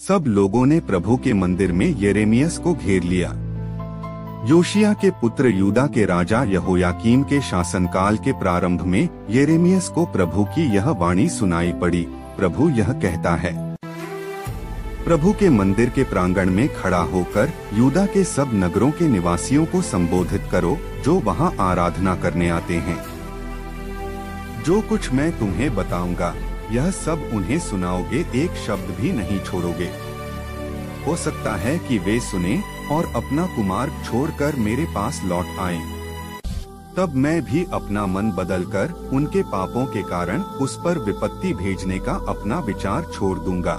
सब लोगों ने प्रभु के मंदिर में यिर्मयाह को घेर लिया। योशिय्याह के पुत्र यूदा के राजा यहोयाकीम के शासनकाल के प्रारंभ में यिर्मयाह को प्रभु की यह वाणी सुनाई पड़ी। प्रभु यह कहता है, प्रभु के मंदिर के प्रांगण में खड़ा होकर यूदा के सब नगरों के निवासियों को संबोधित करो जो वहां आराधना करने आते हैं। जो कुछ मैं तुम्हें बताऊंगा यह सब उन्हें सुनाओगे, एक शब्द भी नहीं छोड़ोगे। हो सकता है कि वे सुने और अपना कुमार्ग छोड़कर मेरे पास लौट आएं। तब मैं भी अपना मन बदलकर उनके पापों के कारण उस पर विपत्ति भेजने का अपना विचार छोड़ दूंगा।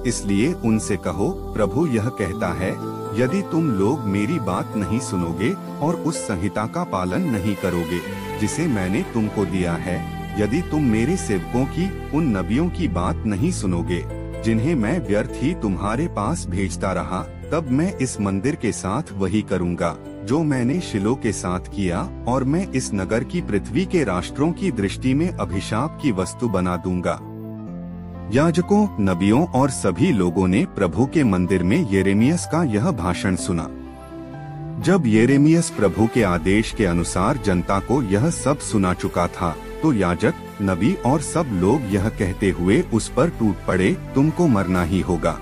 इसलिए उनसे कहो, प्रभु यह कहता है, यदि तुम लोग मेरी बात नहीं सुनोगे और उस संहिता का पालन नहीं करोगे जिसे मैंने तुमको दिया है, यदि तुम मेरे सेवकों की उन नबियों की बात नहीं सुनोगे जिन्हें मैं व्यर्थ ही तुम्हारे पास भेजता रहा, तब मैं इस मंदिर के साथ वही करूँगा जो मैंने शिलो के साथ किया, और मैं इस नगर की पृथ्वी के राष्ट्रों की दृष्टि में अभिशाप की वस्तु बना दूंगा। याजकों, नबियों और सभी लोगों ने प्रभु के मंदिर में यिर्मयाह का यह भाषण सुना। जब यिर्मयाह प्रभु के आदेश के अनुसार जनता को यह सब सुना चुका था, तो याजक, नबी और सब लोग यह कहते हुए उस पर टूट पड़े, तुमको मरना ही होगा।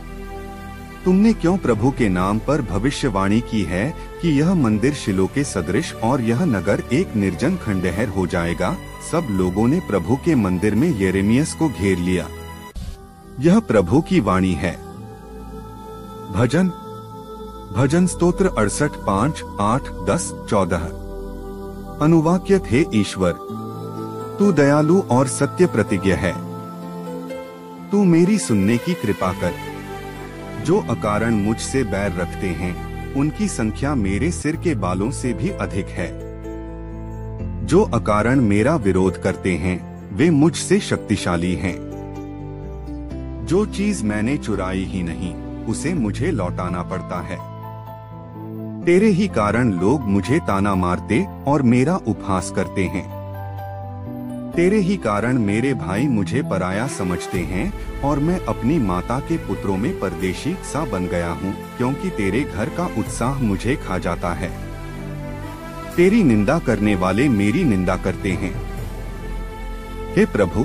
तुमने क्यों प्रभु के नाम पर भविष्यवाणी की है कि यह मंदिर शिलो के सदृश और यह नगर एक निर्जन खंडहर हो जाएगा। सब लोगों ने प्रभु के मंदिर में यिर्मयाह को घेर लिया। यह प्रभु की वाणी है। भजन स्तोत्र 68 5 8 10 14। अनुवाक्य, हे ईश्वर, तू दयालु और सत्य प्रतिज्ञ है। तू मेरी सुनने की कृपा कर। जो अकारण मुझसे बैर रखते हैं उनकी संख्या मेरे सिर के बालों से भी अधिक है। जो अकारण मेरा विरोध करते हैं वे मुझसे शक्तिशाली हैं। जो चीज मैंने चुराई ही नहीं उसे मुझे लौटाना पड़ता है। तेरे ही कारण लोग मुझे ताना मारते और मेरा उपहास करते हैं। तेरे ही कारण मेरे भाई मुझे पराया समझते हैं और मैं अपनी माता के पुत्रों में परदेशी सा बन गया हूँ, क्योंकि तेरे घर का उत्साह मुझे खा जाता है। तेरी निंदा करने वाले मेरी निंदा करते हैं। हे प्रभु,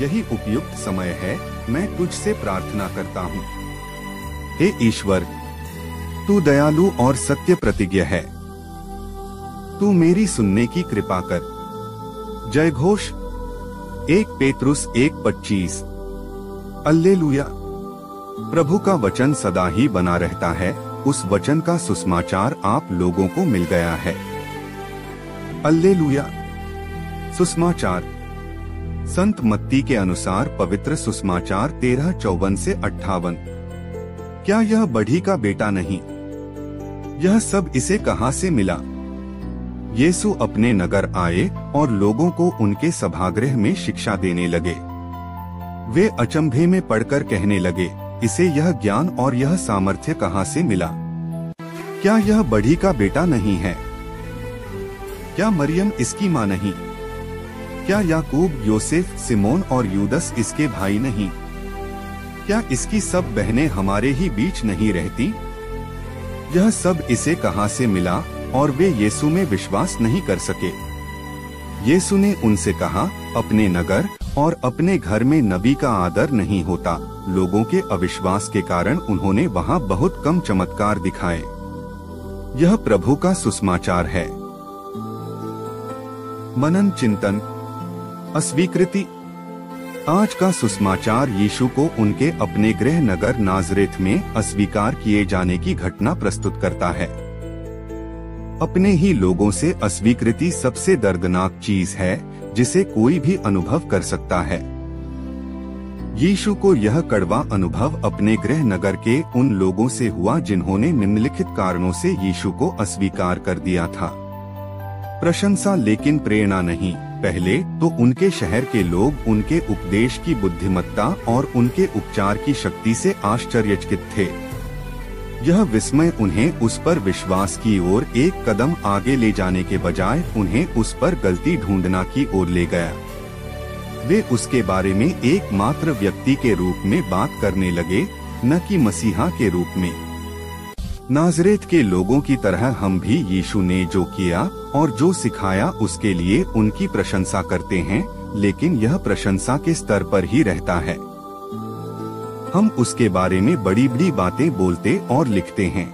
यही उपयुक्त समय है, मैं तुझसे प्रार्थना करता हूँ। हे ईश्वर, तू दयालु और सत्य प्रतिज्ञ है। तू मेरी सुनने की कृपा कर। जय घोष। 1 पेतरुस 1:25। अल्लेलुया। प्रभु का वचन सदा ही बना रहता है, उस वचन का सुसमाचार आप लोगों को मिल गया है। अल्लेलुया। सुसमाचार। संत मत्ती के अनुसार पवित्र सुसमाचार 13:54 से 58। क्या यह बढ़ी का बेटा नहीं? यह सब इसे कहां से मिला? यीशु अपने नगर आए और लोगों को उनके सभागृह में शिक्षा देने लगे। वे अचंभे में पड़कर कहने लगे, इसे यह ज्ञान और यह सामर्थ्य कहां से मिला? क्या यह बढ़ी का बेटा नहीं है? क्या मरियम इसकी मां नहीं? क्या याकूब, योसेफ, सिमोन और यूदस इसके भाई नहीं? क्या इसकी सब बहनें हमारे ही बीच नहीं रहती? यह सब इसे कहां से मिला? और वे यीशु में विश्वास नहीं कर सके। यीशु ने उनसे कहा, अपने नगर और अपने घर में नबी का आदर नहीं होता। लोगों के अविश्वास के कारण उन्होंने वहां बहुत कम चमत्कार दिखाए। यह प्रभु का सुसमाचार है। मनन चिंतन। अस्वीकृति। आज का सुसमाचार यीशु को उनके अपने गृह नगर नाजरेथ में अस्वीकार किए जाने की घटना प्रस्तुत करता है। अपने ही लोगों से अस्वीकृति सबसे दर्दनाक चीज है जिसे कोई भी अनुभव कर सकता है। यीशु को यह कड़वा अनुभव अपने गृह नगर के उन लोगों से हुआ जिन्होंने निम्नलिखित कारणों से यीशु को अस्वीकार कर दिया था। प्रशंसा लेकिन प्रेरणा नहीं। पहले तो उनके शहर के लोग उनके उपदेश की बुद्धिमत्ता और उनके उपचार की शक्ति से आश्चर्यचकित थे। यह विस्मय उन्हें उस पर विश्वास की ओर एक कदम आगे ले जाने के बजाय उन्हें उस पर गलती ढूंढना की ओर ले गया। वे उसके बारे में एकमात्र व्यक्ति के रूप में बात करने लगे, न कि मसीहा के रूप में। नाज़रेत के लोगों की तरह हम भी यीशु ने जो किया और जो सिखाया उसके लिए उनकी प्रशंसा करते हैं, लेकिन यह प्रशंसा के स्तर पर ही रहता है। हम उसके बारे में बड़ी बड़ी बातें बोलते और लिखते हैं,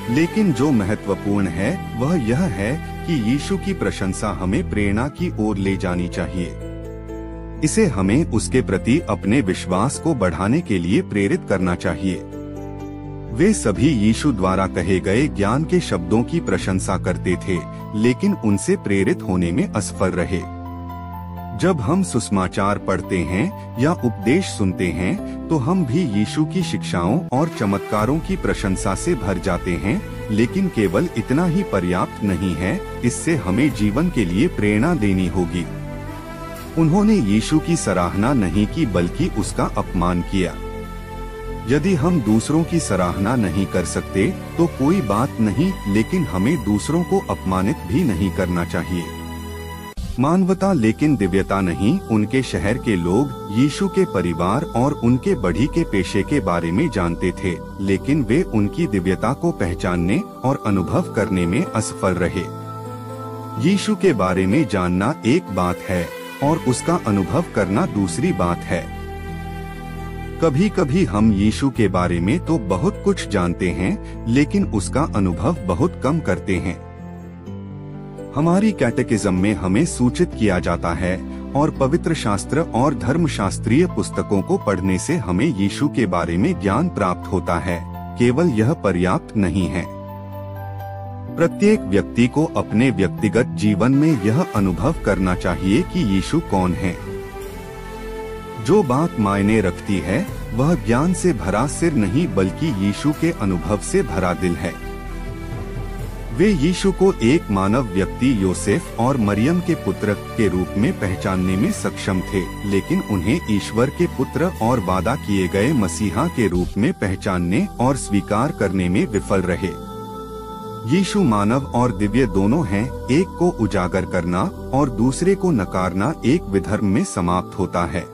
लेकिन जो महत्वपूर्ण है वह यह है कि यीशु की प्रशंसा हमें प्रेरणा की ओर ले जानी चाहिए। इसे हमें उसके प्रति अपने विश्वास को बढ़ाने के लिए प्रेरित करना चाहिए। वे सभी यीशु द्वारा कहे गए ज्ञान के शब्दों की प्रशंसा करते थे, लेकिन उनसे प्रेरित होने में असफल रहे। जब हम सुसमाचार पढ़ते हैं या उपदेश सुनते हैं तो हम भी यीशु की शिक्षाओं और चमत्कारों की प्रशंसा से भर जाते हैं, लेकिन केवल इतना ही पर्याप्त नहीं है। इससे हमें जीवन के लिए प्रेरणा देनी होगी। उन्होंने यीशु की सराहना नहीं की बल्कि उसका अपमान किया। यदि हम दूसरों की सराहना नहीं कर सकते तो कोई बात नहीं, लेकिन हमें दूसरों को अपमानित भी नहीं करना चाहिए। मानवता लेकिन दिव्यता नहीं। उनके शहर के लोग यीशु के परिवार और उनके बढ़ी के पेशे के बारे में जानते थे, लेकिन वे उनकी दिव्यता को पहचानने और अनुभव करने में असफल रहे। यीशु के बारे में जानना एक बात है और उसका अनुभव करना दूसरी बात है। कभी कभी हम यीशु के बारे में तो बहुत कुछ जानते हैं, लेकिन उसका अनुभव बहुत कम करते हैं। हमारी कैटेकिज्म में हमें सूचित किया जाता है और पवित्र शास्त्र और धर्मशास्त्रीय पुस्तकों को पढ़ने से हमें यीशु के बारे में ज्ञान प्राप्त होता है। केवल यह पर्याप्त नहीं है। प्रत्येक व्यक्ति को अपने व्यक्तिगत जीवन में यह अनुभव करना चाहिए कि यीशु कौन है। जो बात मायने रखती है वह ज्ञान से भरा सिर नहीं बल्कि यीशु के अनुभव से भरा दिल है। वे यीशु को एक मानव व्यक्ति योसेफ और मरियम के पुत्र के रूप में पहचानने में सक्षम थे, लेकिन उन्हें ईश्वर के पुत्र और वादा किए गए मसीहा के रूप में पहचानने और स्वीकार करने में विफल रहे। यीशु मानव और दिव्य दोनों हैं। एक को उजागर करना और दूसरे को नकारना एक विधर्म में समाप्त होता है।